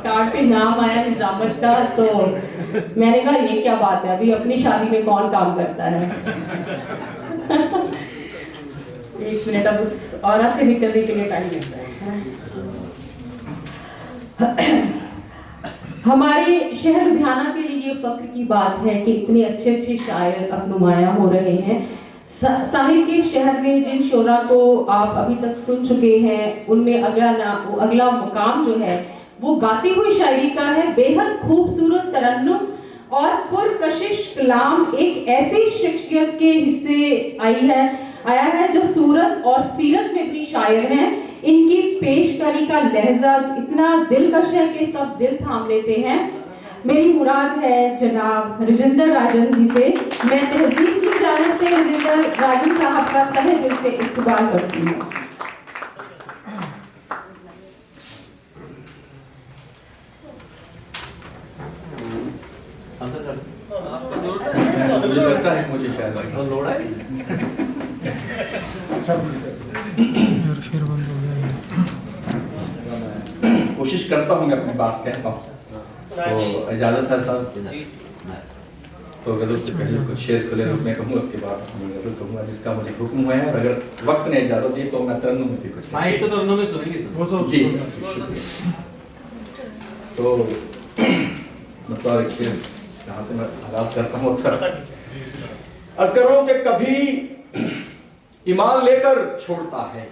Card पे नाम आया निजामत का, तो मैंने कहा ये क्या बात है, अभी अपनी शादी में कौन काम करता है। एक मिनट, अब उस औरा से निकलने के लिए टाइम लगता है। हमारे शहर लुधियाना के लिए ये फख्र की बात है कि इतने अच्छे अच्छे शायर अब नुमाया हो रहे हैं। साहिर के शहर में जिन शोरा को आप अभी तक सुन चुके हैं, उनमें अगला मुकाम जो है वो गाती हुई शायरी का है। बेहद खूबसूरत तरन्नुम और पुरकशिश कलाम एक ऐसी शख्सियत के हिस्से आया है जो सूरत और सीरत में भी शायर हैं। इनकी पेशकारी का लहजा इतना दिलकश है कि सब दिल थाम लेते हैं। मेरी मुराद है जनाब राजेंद्र राजन जी से। मैं तहसील की जानिब से राजेंद्र राजन साहब का तहे दिल से इस्तकबाल करती हूँ। मुझे लगता है मुझे शायद लोड़ा है। फिर बंद हो गया ये। कोशिश करता हूँ मैं अपनी बात कहता हूँ, तो इजाजत है साहब। तो गजल से पहले कुछ शेर खुले रूप में कहूँगा, उसके बाद मैं गजल कहूँगा जिसका मुझे हुक्म हुआ है। अगर वक्त ने इजाजत दी तो मैं तरन्नुम में भी कुछ तरन्नुम में सुनेंगे वो तो जी शुक्रिया। तो मतलब एक शेर यहाँ से मैं आगाज करता हूँ। अक्सर अर्ज कर रहा हूँ कि कभी ईमान लेकर छोड़ता है,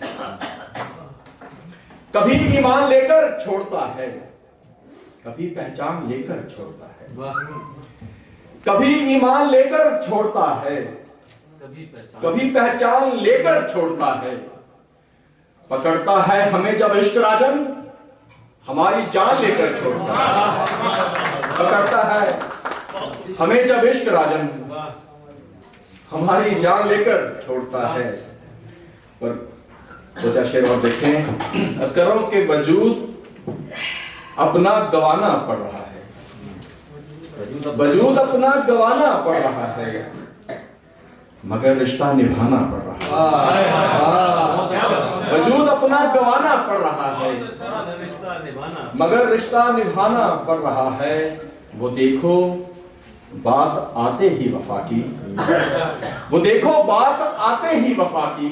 कभी ईमान लेकर छोड़ता है, कभी पहचान लेकर छोड़ता है, कभी ईमान लेकर छोड़ता है, कभी पहचान लेकर छोड़ता है। पकड़ता है हमें जब इश्क राजन, हमारी जान लेकर छोड़ता है। पकड़ता है हमें जब इश्क राजन, हमारी जान लेकर छोड़ता है। पर सोचा शेर और देखें। अस्करों के वजूद अपना गवाना पड़ रहा है, वजूद अपना गवाना पड़ रहा है, मगर रिश्ता निभाना पड़ रहा है। वजूद अपना गवाना पड़ रहा है, मगर रिश्ता निभाना पड़ रहा है। वो देखो बात आते ही वफा की, वो देखो बात आते ही वफा की,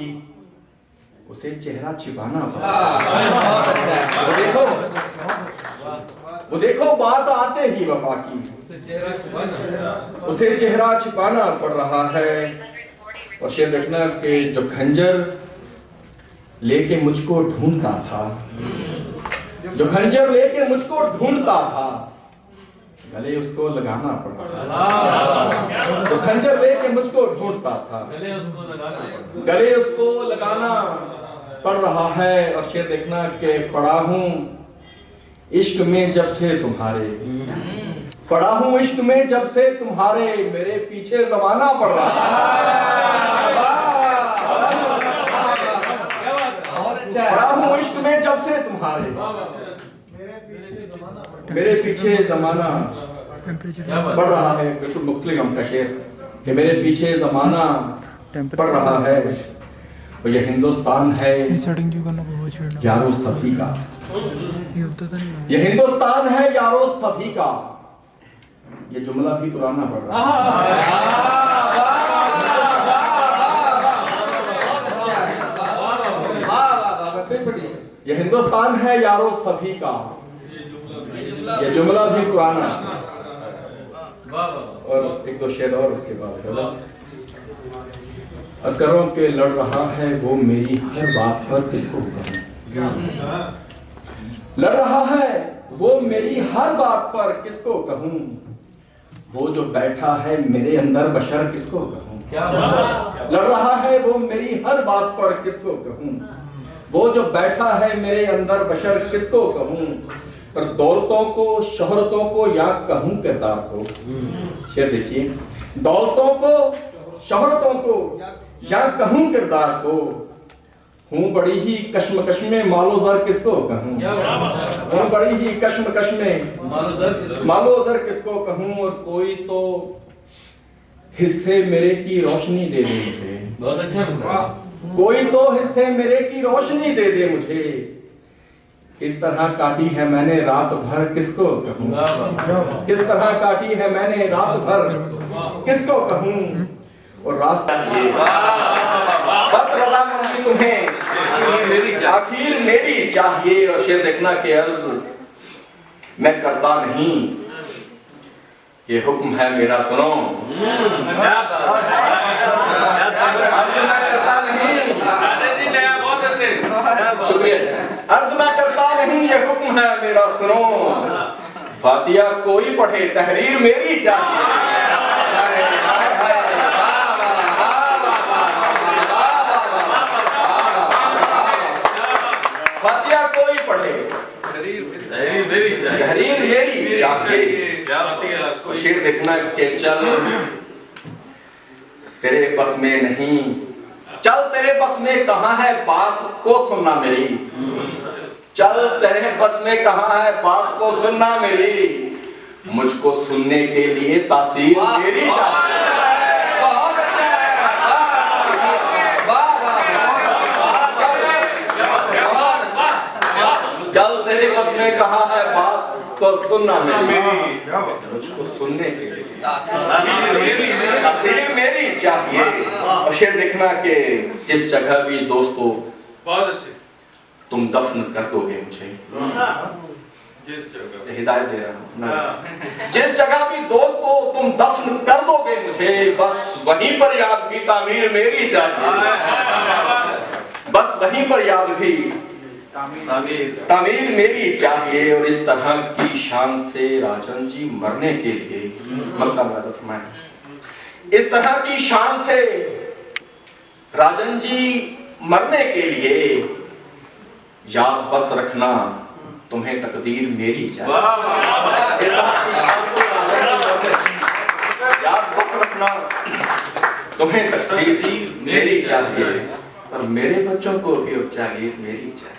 उसे चेहरा छिपाना पड़ा। वो देखो बात आते ही वफा की, उसे चेहरा छिपाना पड़ रहा है। और शेर देखना कि जो खंजर लेके मुझको ढूंढता था, जो खंजर लेके मुझको ढूंढता था, गले उसको लगाना पड़ा। जो खंजर लेके मुझको ढूंढता था, गले उसको लगाना पड़ रहा है। और शेर देखना कि पड़ा हूं इश्क में जब से तुम्हारे, पड़ा हूं इश्क में जब से तुम्हारे, मेरे पीछे जमाना पड़ रहा है। पड़ा हूं इश्क में जब से तुम्हारे, मेरे पीछे जमाना बढ़ रहा है। बिल्कुल मुख्तलिफ हम का शेर कि मेरे पीछे जमाना पड़ रहा है। और ये हिंदुस्तान है यारो सभी का, ये हिंदुस्तान है यारो सभी का। ये जुमला भी पुराना पड़ रहा है। ये हिंदुस्तान है यारो सभी का, ये जुमला भी पुराना। और एक दो शेर और उसके बाद अस्करों के लड़ रहा है वो मेरी हर बात पर किसको कहूं, लड़ रहा है वो मेरी हर बात पर किसको कहूं, वो जो बैठा है मेरे अंदर बशर किसको कहूं। लड़ रहा है वो मेरी हर बात पर किसको कहूं, वो जो बैठा है मेरे अंदर बशर किसको कहूं। पर दौलतों को शोहरतों को या कहूं किरदार को। शेर देखिए, दौलतों को शोहरतों को या कहूं किरदार को, हूं बड़ी ही कश्मकश में मालो जर किसको कहूं। हूं बड़ी ही कश्मकश में मालो जर किसको कहूं। और कोई तो हिस्से मेरे की रोशनी दे दे मुझे, बहुत अच्छा मिसाल। कोई तो हिस्से मेरे की रोशनी दे दे मुझे, किस तरह काटी है मैंने रात भर किसको कहूँ, किस तरह काटी है मैंने रात भर किसको कहूँ। और रास्ता ये बस रज़ामंदी तुम्हें आखिर मेरी चाहिए। और शेर देखना के अर्ज मैं करता नहीं, ये हुक्म है मेरा सुनो। शुक्रिया। अर्ज मैं करता नहीं, ये हुक्म है मेरा सुनो। फातिया कोई पढ़े, तहरीर मेरी चाहिए। फातिया कोई पढ़े, तहरीर मेरी चाहिए। शेर देखना के चल तेरे बस में नहीं, चल तेरे बस में कहाँ है बात को सुनना मेरी। चल तेरे बस में कहाँ है बात को सुनना मेरी। मुझको सुनने के लिए तासीर मेरी चाहिए। चल तेरे बस में कहाँ है बात को सुनना मेरी। मुझको सुनने के लिए तासीर मेरी चाहिए। और शेर देखना के जिस जगह भी दोस्तों बहुत अच्छे तुम दफन कर दोगे मुझे, हिदायत दे रहा हूँ। जिस जगह भी दोस्तों तुम दफन कर दोगे मुझे, बस वहीं पर याद भी तामीर मेरी चाहिए। बस वहीं पर याद भी तामीर मेरी चाहिए। और इस तरह की शान से राजन जी मरने के लिए इस तरह की शान से राजन जी मरने के लिए याद बस रखना तुम्हें तकदीर मेरी चाहिए। इस तरह की शान से राजन जी मरने, याद बस रखना तुम्हें तकदीर मेरी चाहिए। और मेरे बच्चों को भी जागीर मेरी चाहिए।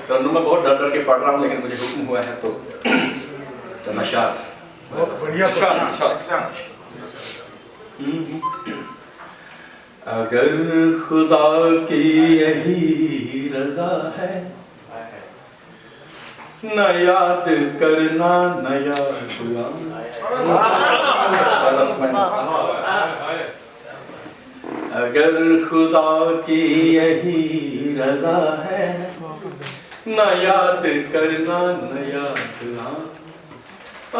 तो मैं बहुत डर डर के पढ़ रहा हूँ, लेकिन मुझे हुक्म हुआ है तो नशा बहुत बढ़िया। अगर खुदा की यही रजा है, न याद करना न याद अगर खुदा की यही रजा है, न याद करना न याद।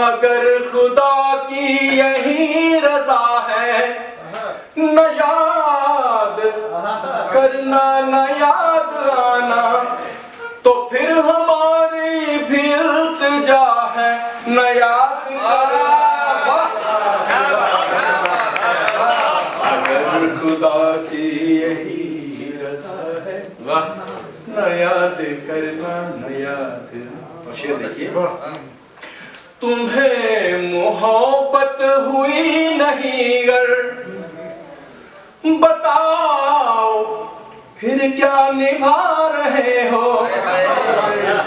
अगर खुदा की यही रजा है, न याद करना न याद आना, तो फिर हमारी भी इल्तिजा है न याद करना। अगर खुदा की यही रजा है, न याद करना न याद। और शेर देखिए, तुम्हें मोहब्बत हुई नहीं गर, बताओ फिर क्या निभा रहे हो।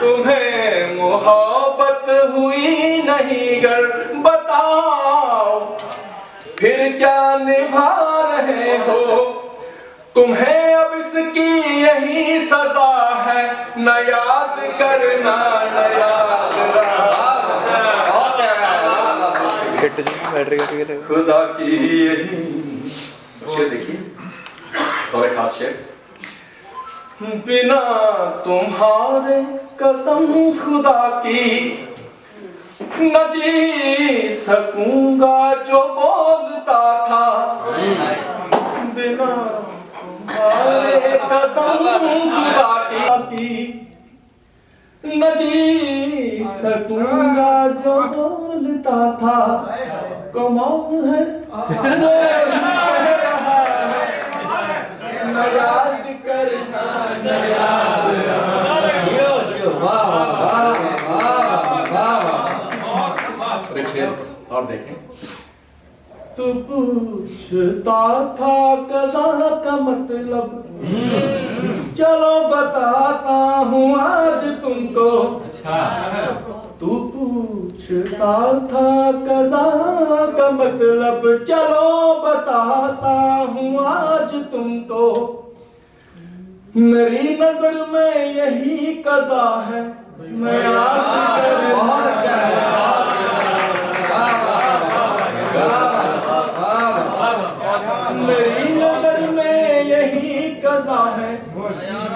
तुम्हें मोहब्बत हुई नहीं गर, बताओ फिर क्या निभा रहे हो। तुम्हें अब इसकी यही सजा है, न याद करना न याद। खुदा की यही शेर देखिए, और एक खास शेर, बिना तुम्हारे कसम खुदा की न जी सकूंगा जो बोलता था। बिना तुम्हारे कसम खुदा की न जी सकूंगा जो बोलता था। कमाल है न याद करना न याद। और देखें, तू पूछ पूछता था कज़ा का मतलब, चलो बताता हूँ आज तुमको। तू पूछता था कज़ा का मतलब, चलो बताता हूँ आज तुमको। मेरी नजर में यही कज़ा है, मैं याद बहुत अच्छा है। मेरी नजर में यही कज़ा है,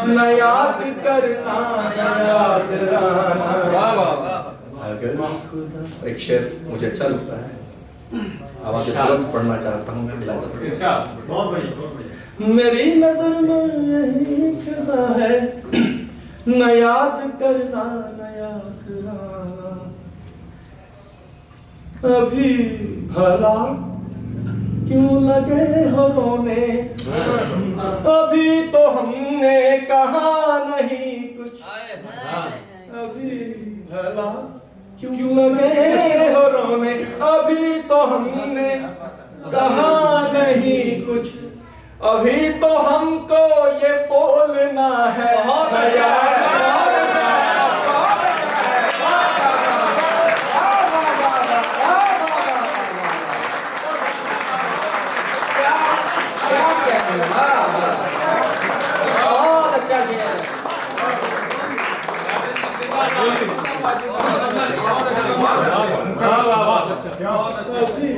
न याद करना न याद आना। अगर खुदा, एक शेर मुझे अच्छा लगता है, आवाज़ तुरंत पढ़ना चाहता हूँ मैं। मेरी नजर में यही कज़ा है, न याद करना न याद आना। अभी भला क्यों लगे हो रोने, अभी तो हमने कहा नहीं कुछ। अभी भला क्यों लगे हो रोने, अभी तो हमने कहा नहीं कुछ। अभी तो हमको ये बोलना है, बहुत अच्छा किया है। अभी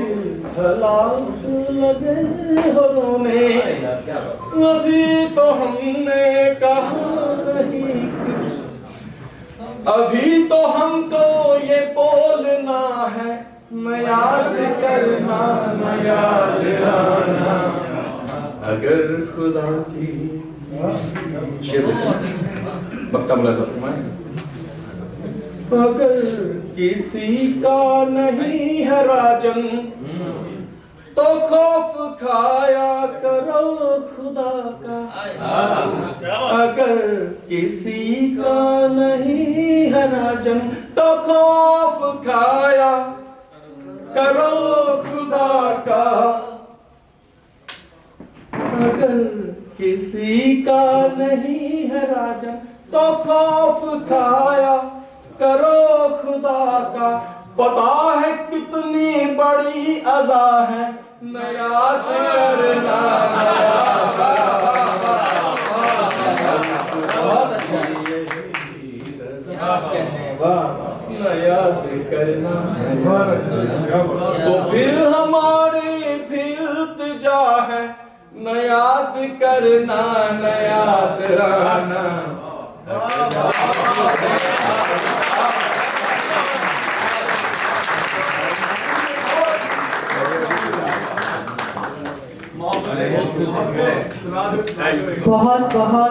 भला लगे हो रोने, अभी तो हमने कहा नहीं कुछ। अभी तो हमको ये बोलना है, मैं याद करना न याद आना। अगर खुदा की अगर किसी का नहीं है राजन, तो खौफ खाया करो खुदा का। अगर किसी का नहीं है राजन, तो खौफ खाया करो खुदा का। अगर किसी का नहीं है राजन, तो खौफ खाया करो खुदा का। पता है कितनी बड़ी अज़ा है, न याद करना न याद करना। तो फिर हमारी भी इल्तिजा है, न याद करना न याद रहना। बहुत बहुत